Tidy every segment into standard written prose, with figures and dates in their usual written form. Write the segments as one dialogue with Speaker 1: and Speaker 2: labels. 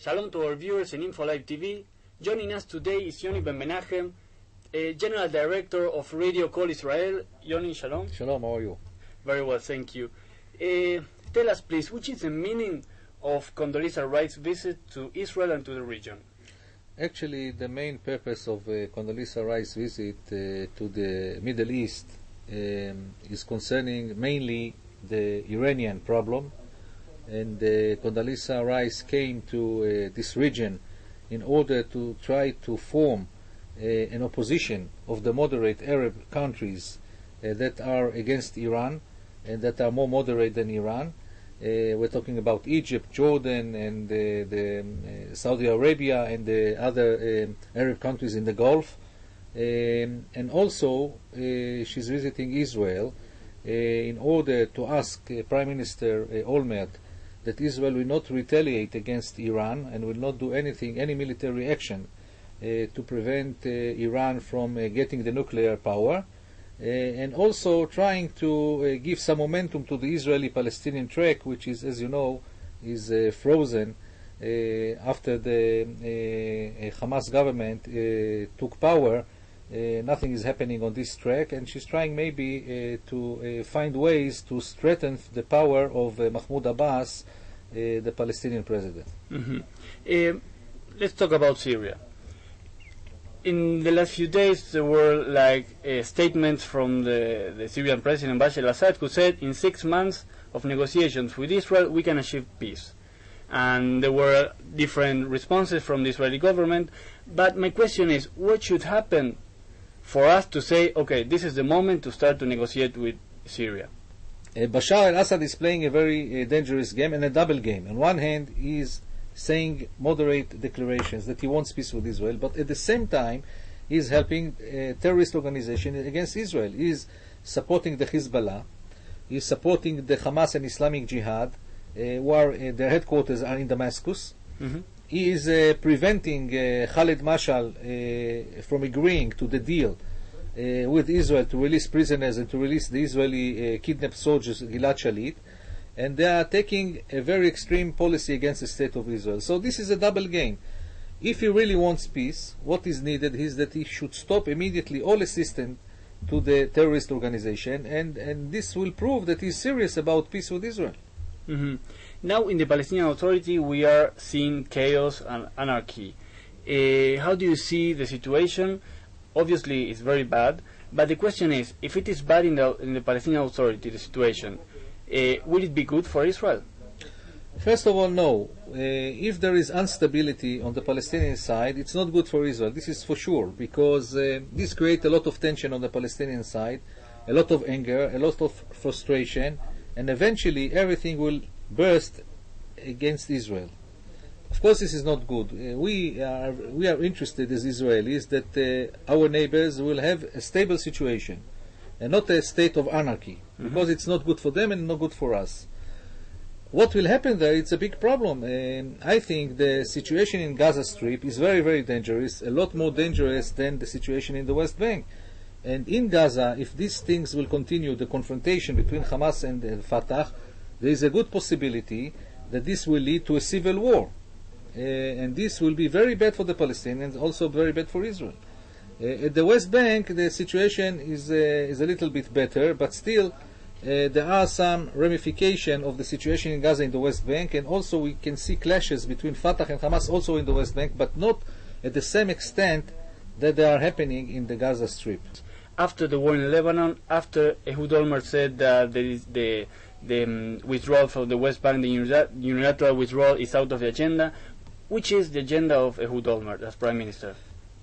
Speaker 1: Shalom to our viewers in InfoLive TV. Joining us today is Yoni Ben Menahem, General Director of Radio Call Israel. Yoni, shalom.
Speaker 2: Shalom, how are you?
Speaker 1: Very well, thank you. Tell us, please, which is the meaning of Condoleezza Rice's visit to Israel and to the region?
Speaker 2: Actually, the main purpose of Condoleezza Rice's visit to the Middle East is concerning mainly the Iranian problem. And Condoleezza Rice came to this region in order to try to form an opposition of the moderate Arab countries that are against Iran and that are more moderate than Iran. We're talking about Egypt, Jordan, and the Saudi Arabia and the other Arab countries in the Gulf. And also she's visiting Israel in order to ask Prime Minister Olmert that Israel will not retaliate against Iran and will not do anything, any military action to prevent Iran from getting the nuclear power, and also trying to give some momentum to the Israeli-Palestinian track, which is, as you know, is frozen after the Hamas government took power. Nothing is happening on this track, and she's trying maybe to find ways to strengthen the power of Mahmoud Abbas, the Palestinian president.
Speaker 1: Mm-hmm. Let's talk about Syria. In the last few days, there were statements from the Syrian president Bashar al-Assad, who said in 6 months of negotiations with Israel we can achieve peace. And there were different responses from the Israeli government. But my question is, what should happen for us to say, okay, this is the moment to start to negotiate with Syria?
Speaker 2: Bashar al-Assad is playing a very dangerous game, and a double game. On one hand, he is saying moderate declarations that he wants peace with Israel, but at the same time, he is helping terrorist organizations against Israel. He is supporting the Hezbollah, he is supporting the Hamas and Islamic Jihad, where their headquarters are in Damascus. Mm-hmm. He is preventing Khalid Mashal from agreeing to the deal with Israel to release prisoners and to release the Israeli kidnapped soldiers Gilad Shalit, and they are taking a very extreme policy against the state of Israel. So this is a double game. If he really wants peace, what is needed is that he should stop immediately all assistance to the terrorist organization, and this will prove that he's serious about peace with Israel.
Speaker 1: Mm-hmm. Now in the Palestinian Authority we are seeing chaos and anarchy. How do you see the situation? Obviously it's very bad, but the question is, if it is bad in the Palestinian Authority, the situation, will it be good for Israel?
Speaker 2: First of all, no. If there is instability on the Palestinian side, it's not good for Israel. This is for sure, because this creates a lot of tension on the Palestinian side, a lot of anger, a lot of frustration, and eventually everything will burst against Israel. Of course, this is not good. We are interested as Israelis that our neighbors will have a stable situation and not a state of anarchy, because it's not good for them and not good for us. What will happen there, it's a big problem. I think the situation in Gaza Strip is very, very dangerous, a lot more dangerous than the situation in the West Bank. And in Gaza, if these things will continue, the confrontation between Hamas and Fatah, there is a good possibility that this will lead to a civil war. And this will be very bad for the Palestinians, also very bad for Israel. At the West Bank, the situation is a little bit better, but still there are some ramifications of the situation in Gaza in the West Bank, and also we can see clashes between Fatah and Hamas also in the West Bank, but not at the same extent that they are happening in the Gaza Strip.
Speaker 1: After the war in Lebanon, after EE.UU Olmert said that the withdrawal from the West Bank, the unilateral withdrawal is out of the agenda, which is the agenda of EE.UU Olmert as Prime Minister?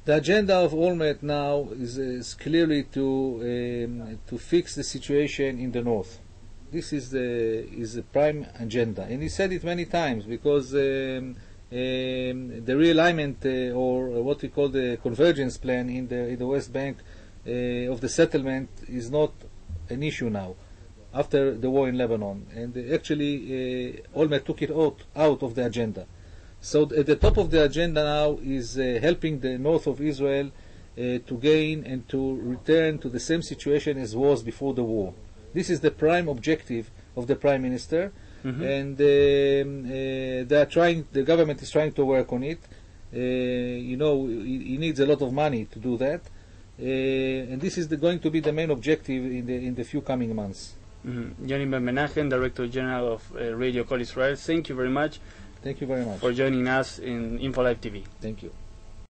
Speaker 2: The agenda of Olmert now is clearly to fix the situation in the north. This is the prime agenda, and he said it many times, because the realignment or what we call the convergence plan in the West Bank of the settlement is not an issue now after the war in Lebanon, and actually Olmert took it out of the agenda. So at the top of the agenda now is helping the north of Israel to gain and to return to the same situation as was before the war. This is the prime objective of the Prime Minister, and they are trying. The government is trying to work on it. He needs a lot of money to do that, and this is going to be the main objective in the few coming months.
Speaker 1: Yoni Ben Menahem, Director General of Radio Call Israel. Thank you very much.
Speaker 2: Thank you very much
Speaker 1: for joining us in InfoLive TV.
Speaker 2: Thank you.